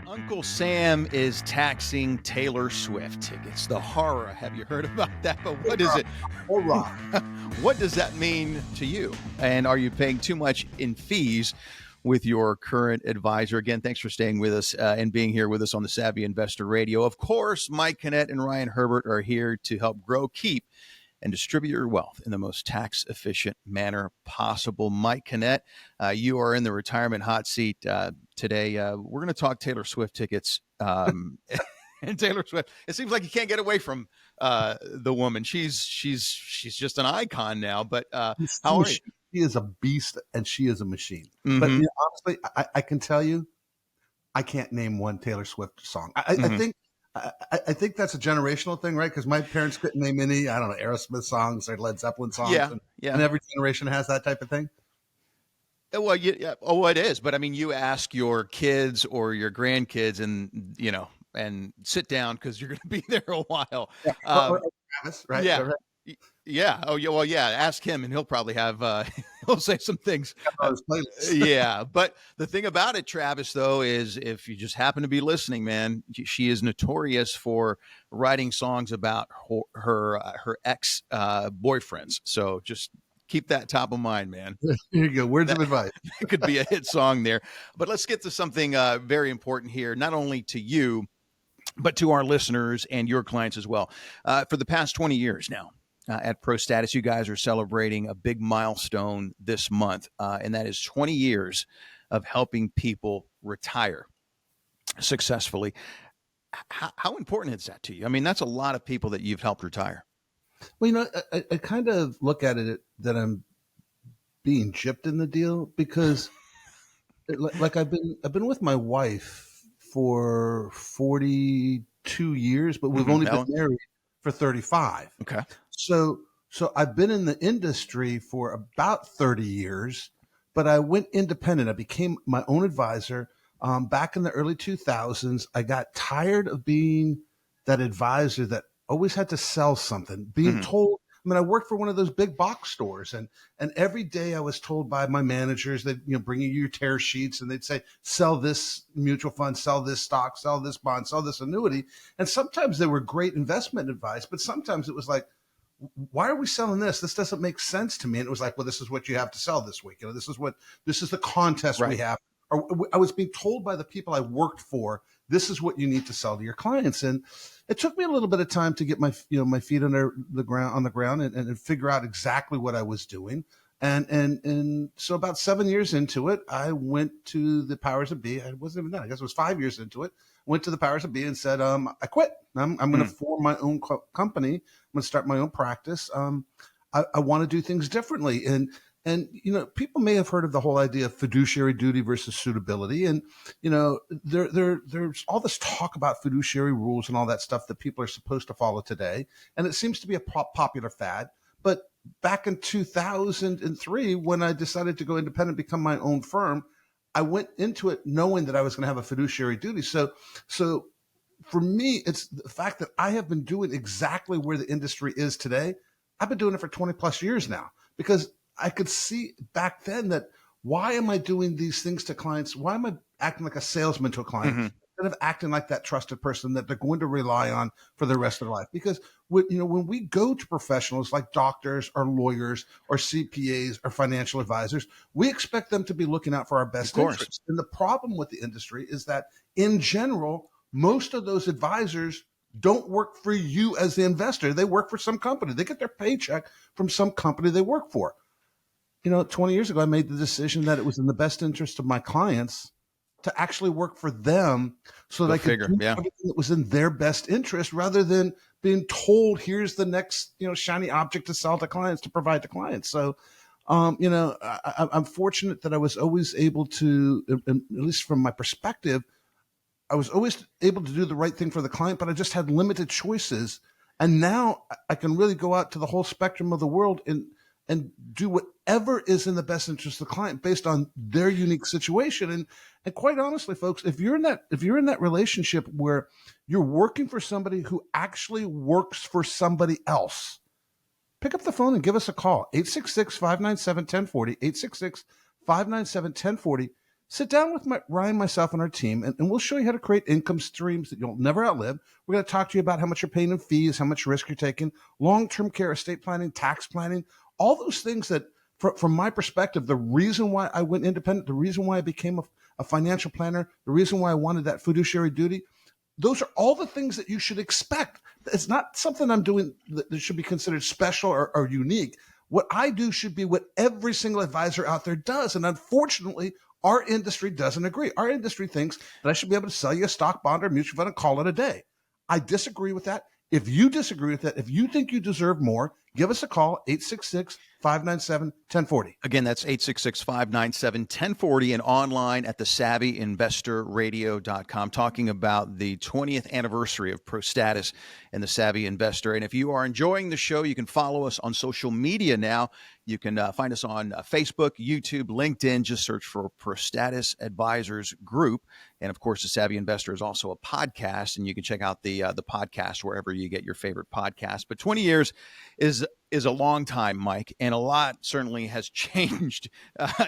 Uncle Sam is taxing Taylor Swift tickets. The horror. Have you heard about that? But what is it? Hoorah. What does that mean to you? And are you paying too much in fees with your current advisor? Again, thanks for staying with us and being here with us on the Savvy Investor Radio. Of course, Mike Kinnett and Ryan Herbert are here to help grow, keep, and distribute your wealth in the most tax-efficient manner possible. Mike Kinnett, you are in the retirement hot seat today. We're going to talk Taylor Swift tickets. And Taylor Swift, it seems like you can't get away from the woman. She's just an icon now. But how are you? She is a beast, and she is a machine. Mm-hmm. But honestly, I can tell you, I can't name one Taylor Swift song. I think that's a generational thing, right? Because my parents couldn't name any, I don't know, Aerosmith songs or Led Zeppelin songs. Yeah. And every generation has that type of thing. Well, it is. But I mean, you ask your kids or your grandkids and sit down because you're going to be there a while. Yeah. Travis, right? Yeah. Yeah. Oh, yeah. Well, yeah. Ask him, and he'll probably have he'll say some things. Yeah. But the thing about it, Travis, though, is if you just happen to be listening, man, she is notorious for writing songs about her ex boyfriends. So just keep that top of mind, man. Here you go. Words of advice. It could be a hit song there. But let's get to something very important here, not only to you, but to our listeners and your clients as well. For the past 20 years now, at Prostatis, you guys are celebrating a big milestone this month, and that is 20 years of helping people retire successfully. How important is that to you? I mean, that's a lot of people that you've helped retire. Well, I kind of look at it that I'm being gypped in the deal because, like I've been with my wife for 42 years, but we've only been married for 35. Okay. So I've been in the industry for about 30 years, but I went independent. I became my own advisor back in the early 2000s. I got tired of being that advisor that always had to sell something, being told. I mean, I worked for one of those big box stores, and every day I was told by my managers that, bring you your tear sheets, and they'd say, sell this mutual fund, sell this stock, sell this bond, sell this annuity. And sometimes they were great investment advice, but sometimes it was like, why are we selling this? This doesn't make sense to me. And it was like, well, this is what you have to sell this week. This is the contest we have. Or I was being told by the people I worked for, this is what you need to sell to your clients. And it took me a little bit of time to get my feet on the ground and figure out exactly what I was doing. And so about 7 years into it, I went to the powers that be. I wasn't even that. I guess it was 5 years into it. Went to the powers that be and said, I quit. I'm going to form my own company. I'm going to start my own practice. I want to do things differently. And people may have heard of the whole idea of fiduciary duty versus suitability. And, there's all this talk about fiduciary rules and all that stuff that people are supposed to follow today. And it seems to be a popular fad. But back in 2003, when I decided to go independent, become my own firm, I went into it knowing that I was going to have a fiduciary duty. So for me, it's the fact that I have been doing exactly where the industry is today. I've been doing it for 20 plus years now, because I could see back then that why am I doing these things to clients? Why am I acting like a salesman to a client instead of acting like that trusted person that they're going to rely on for the rest of their life? Because when we go to professionals like doctors or lawyers or CPAs or financial advisors, we expect them to be looking out for our best interests. And the problem with the industry is that in general, most of those advisors don't work for you as the investor. They work for some company. They get their paycheck from some company they work for. 20 years ago, I made the decision that it was in the best interest of my clients to actually work for them so that I could do everything that was in their best interest, rather than being told, here's the next, shiny object to sell to clients, to provide to clients. So, I'm fortunate that I was always able to, at least from my perspective, I was always able to do the right thing for the client, but I just had limited choices. And now I can really go out to the whole spectrum of the world and do whatever is in the best interest of the client based on their unique situation. And quite honestly, folks, if you're in that relationship where you're working for somebody who actually works for somebody else, pick up the phone and give us a call. 866-597-1040, 866-597-1040. sit down with Ryan, myself, and our team, and we'll show you how to create income streams that you'll never outlive. We're going to talk to you about how much you're paying in fees, how much risk you're taking, long-term care, estate planning, tax planning, all those things that, from my perspective, the reason why I went independent, the reason why I became a financial planner, the reason why I wanted that fiduciary duty, those are all the things that you should expect. It's not something I'm doing that should be considered special or unique. What I do should be what every single advisor out there does. And unfortunately, our industry doesn't agree. Our industry thinks that I should be able to sell you a stock, bond, or mutual fund and call it a day. I disagree with that. If you disagree with that, if you think you deserve more, give us a call, 866-597-1040. Again, that's 866-597-1040 and online at thesavvyinvestorradio.com, talking about the 20th anniversary of Prostatis and the Savvy Investor. And if you are enjoying the show, you can follow us on social media now. You can find us on Facebook, YouTube, LinkedIn. Just search for Prostatis Advisors Group. And of course, the Savvy Investor is also a podcast, and you can check out the podcast wherever you get your favorite podcast. But 20 years is a long time, Mike, and a lot certainly has changed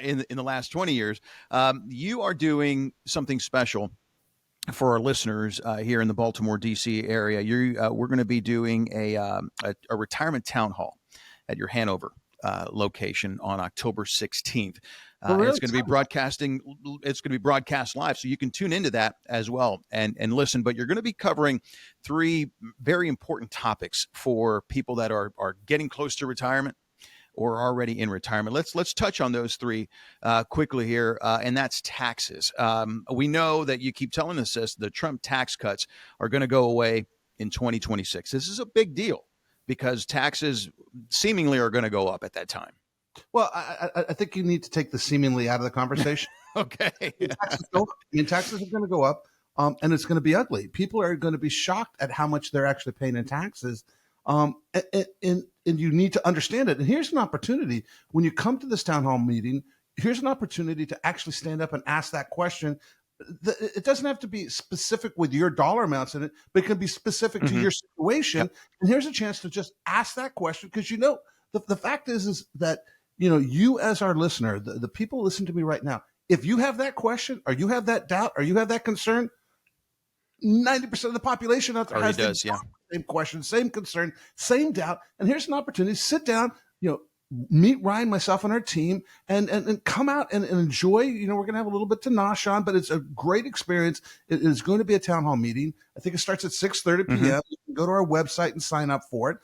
in the last 20 years. You are doing something special for our listeners here in the Baltimore, D.C. area. We're going to be doing a retirement town hall at your Hanover location on October 16th. Really it's going to be broadcasting. It's going to be broadcast live, so you can tune into that as well and listen. But you're going to be covering 3 very important topics for people that are getting close to retirement or already in retirement. Let's touch on those 3 quickly here, and that's taxes. We know that you keep telling us this: the Trump tax cuts are going to go away in 2026. This is a big deal because taxes seemingly are going to go up at that time. Well, I think you need to take the seemingly out of the conversation. Okay. Taxes are going to go up, and it's going to be ugly. People are going to be shocked at how much they're actually paying in taxes, and you need to understand it. And here's an opportunity when you come to this town hall meeting. Here's an opportunity to actually stand up and ask that question. It doesn't have to be specific with your dollar amounts in it, but it can be specific to your situation. Yep. And here's a chance to just ask that question because the fact is that you as our listener, the people listening to me right now, if you have that question or you have that doubt or you have that concern, 90% of the population out there has the same question, same concern, same doubt. And here's an opportunity to sit down, meet Ryan, myself, and our team, and come out and enjoy. We're going to have a little bit to nosh on, but it's a great experience. It is going to be a town hall meeting. I think it starts at 6:30 p.m. You can go to our website and sign up for it.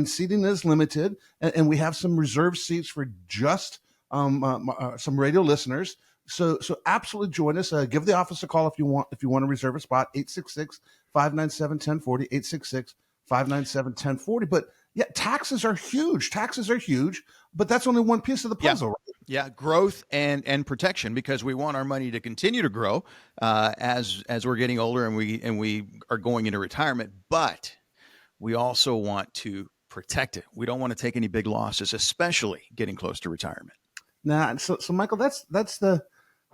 Seating is limited, and we have some reserved seats for just some radio listeners. So absolutely join us. Give the office a call if you want to reserve a spot, 866-597-1040, 866-597-1040. But yeah, taxes are huge, but that's only one piece of the puzzle. Right? Yeah, growth and protection, because we want our money to continue to grow as we're getting older and we are going into retirement, but we also want to protect it. We don't want to take any big losses, especially getting close to retirement. Nah, so Michael, that's the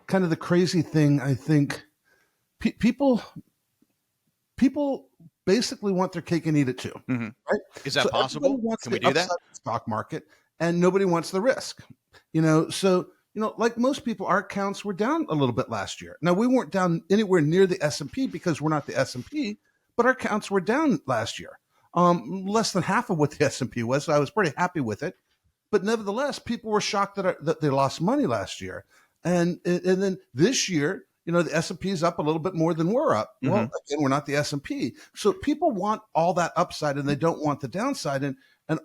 kind of the crazy thing. I think people basically want their cake and eat it too. Mm-hmm. Right? Is that possible? Can we do that? Stock market, and nobody wants the risk. Like most people, our accounts were down a little bit last year. Now, we weren't down anywhere near the S&P because we're not the S&P, but our accounts were down last year. Less than half of what the S&P was. So I was pretty happy with it. But nevertheless, people were shocked that they lost money last year. And then this year, the S&P is up a little bit more than we're up. Mm-hmm. Well, again, we're not the S&P. So people want all that upside and they don't want the downside. And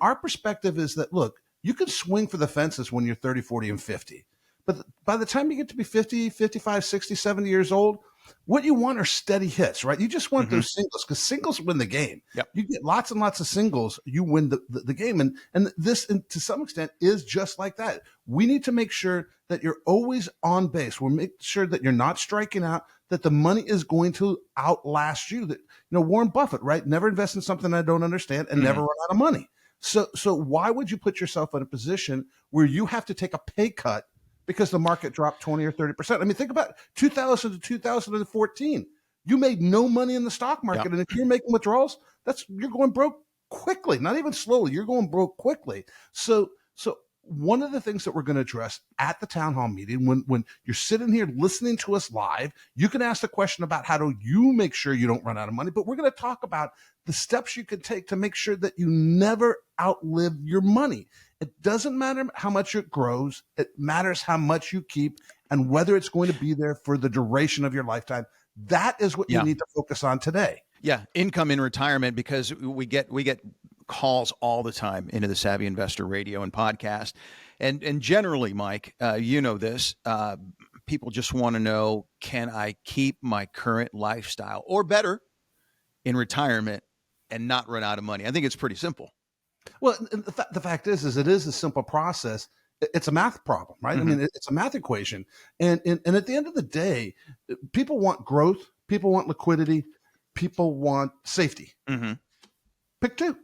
our perspective is that, look, you can swing for the fences when you're 30, 40, and 50. But by the time you get to be 50, 55, 60, 70 years old, what you want are steady hits, right? You just want those singles because singles win the game. Yep. You get lots and lots of singles, you win the game. And this, to some extent, is just like that. We need to make sure that you're always on base. We'll make sure that you're not striking out, that the money is going to outlast you. That Warren Buffett, right? Never invest in something I don't understand and never run out of money. So why would you put yourself in a position where you have to take a pay cut because the market dropped 20 or 30%. I mean, think about 2000 to 2014. You made no money in the stock market. Yep. And if you're making withdrawals, you're going broke quickly, not even slowly. You're going broke quickly. So one of the things that we're going to address at the town hall meeting, when you're sitting here listening to us live, you can ask the question about how do you make sure you don't run out of money, but we're going to talk about the steps you can take to make sure that you never outlive your money. It doesn't matter how much it grows. It matters how much you keep and whether it's going to be there for the duration of your lifetime. That is what you need to focus on today. Yeah, income in retirement, because we get calls all the time into the Savvy Investor Radio and podcast. And generally, Mike, you know this, people just want to know, can I keep my current lifestyle or better in retirement and not run out of money? I think it's pretty simple. Well, the fact is it is a simple process. It's a math problem, right? I mean, it's a math equation. And at the end of the day, people want growth, people want liquidity, people want safety. Pick two.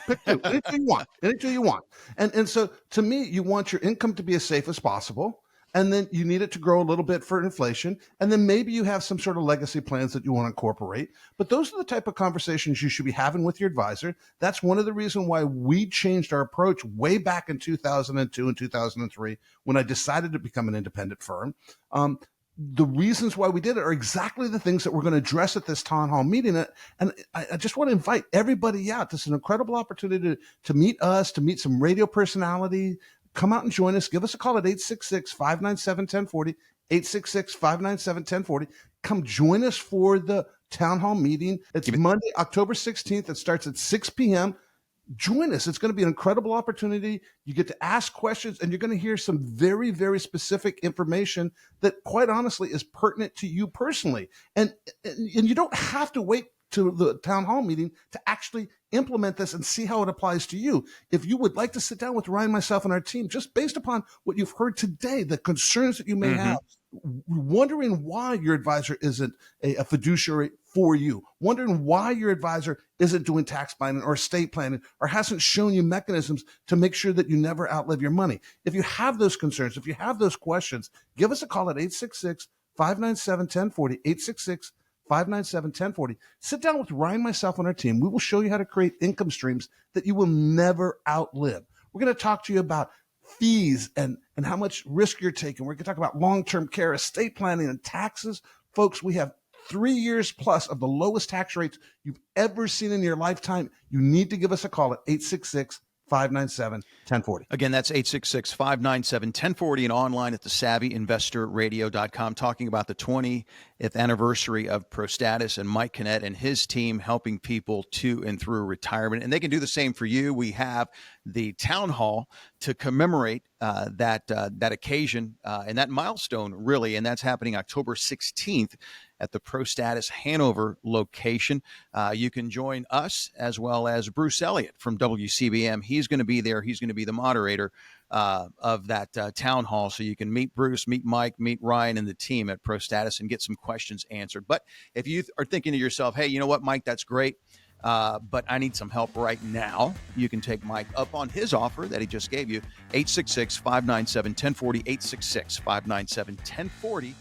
Pick two. Anything you want. Anything you want. And so to me, you want your income to be as safe as possible. And then you need it to grow a little bit for inflation. And then maybe you have some sort of legacy plans that you want to incorporate. But those are the type of conversations you should be having with your advisor. That's one of the reasons why we changed our approach way back in 2002 and 2003 when I decided to become an independent firm. The reasons why we did it are exactly the things that we're going to address at this town hall meeting. And I just want to invite everybody out. This is an incredible opportunity to meet us, to meet some radio personality. Come out and join us. Give us a call at 866-597-1040, 866-597-1040. Come join us for the town hall meeting. It's Monday, October 16th. It starts at 6 p.m. Join us. It's going to be an incredible opportunity. You get to ask questions, and you're going to hear some very, very specific information that, quite honestly, is pertinent to you personally. And you don't have to wait to the town hall meeting to actually implement this and see how it applies to you. If you would like to sit down with Ryan, myself, and our team, just based upon what you've heard today, the concerns that you may have, wondering why your advisor isn't a fiduciary for you, wondering why your advisor isn't doing tax planning or estate planning or hasn't shown you mechanisms to make sure that you never outlive your money. If you have those concerns, if you have those questions, give us a call at 866-597-1040, 866-597-1040. Sit down with Ryan, myself, and our team. We will show you how to create income streams that you will never outlive. We're going to talk to you about fees and how much risk you're taking. We're going to talk about long-term care, estate planning, and taxes. Folks, we have 3 years plus of the lowest tax rates you've ever seen in your lifetime. You need to give us a call at 866-597-1040. Again, that's 866-597-1040 and online at thesavvyinvestorradio.com, talking about the 20th anniversary of Prostatis and Mike Kinnett and his team helping people to and through retirement. And they can do the same for you. We have the town hall to commemorate that occasion and that milestone, really, and that's happening October 16th at the Prostatis Hanover location. You can join us as well as Bruce Elliott from WCBM. He's going to be there. He's going to be the moderator of that town hall. So you can meet Bruce, meet Mike, meet Ryan and the team at Prostatis and get some questions answered. But if you are thinking to yourself, hey, you know what, Mike, that's great, but I need some help right now, you can take Mike up on his offer that he just gave you, 866-597-1040, 866-597-1040.